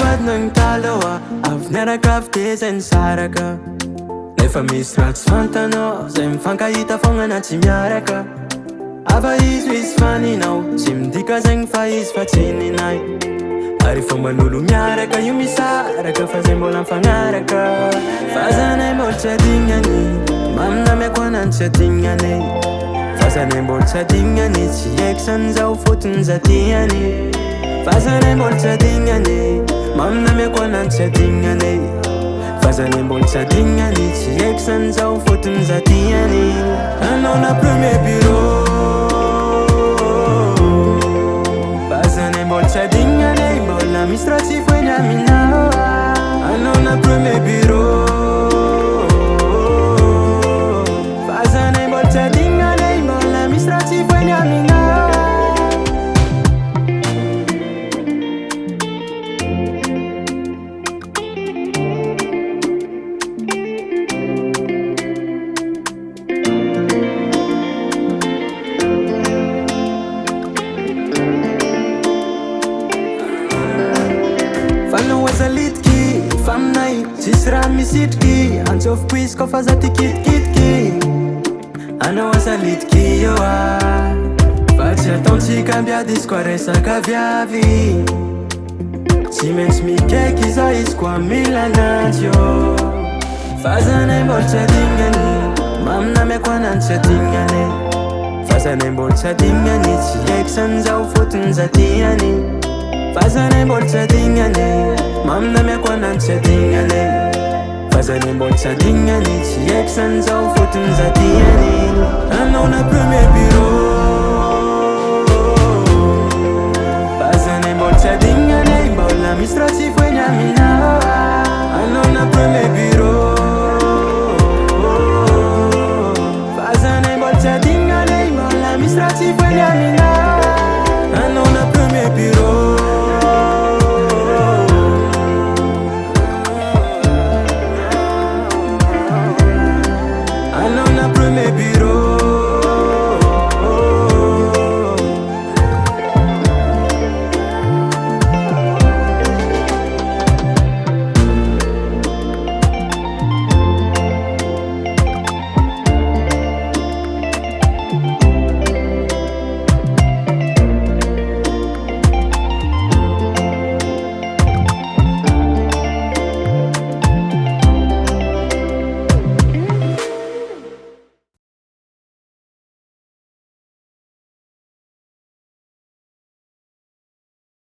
vadinagny taloha avy niaraka avy teza ny saraka nefa misy raha tsy fantanao zay mifankahita fogna na tsy miaraka ava izy faninao tsy midika zegny fa izy fa tsy ninay ary fomban'olo miaraka io misaraka fa zay mbola mifagnaraka fa zanay mbola tsy adignany maminameko anany tsy adignany fa zanay mbola tsy adignany tsy haiko san'izao fotony zatiany fa zanay mbola tsy adignany maminameko anany tsy adignany fa zanay mbola tsy adignany tsy haiko san'izao fotony zatiany anao na premier bureau fa zanay mbola tsy adignany mbola misy raha tsy foeny aminao anao na premier bureau fa zanay mbola tsy adignany mbola misy raha tsy foeny aminao fanao azalitky faminay tsisy raha misitriky antsofiko izy kofa za ty kitikitiky anao azalitky io fa tsy ataontsika ambiady izy koa resaka viavy tsy maintsy mikaiky za izy koa mila anazy io fa zanay mbola tsy adignany maminameko anany tsy adignany fa zanay mbola tsy adignany tsy haiko san'izao fotony zatiany fa zanay mbola tsy adignany maminameko anany tsy adignany fa zanay mbola tsy adignany tsy haiko san'izao fotony zatiany anao na premier bureau fa zanay mbola tsy adignany mbola misy raha tsy foeny aminao anao na premier bureau fa zanay mbola tsy adignany mbola misy raha tsy foeny aminao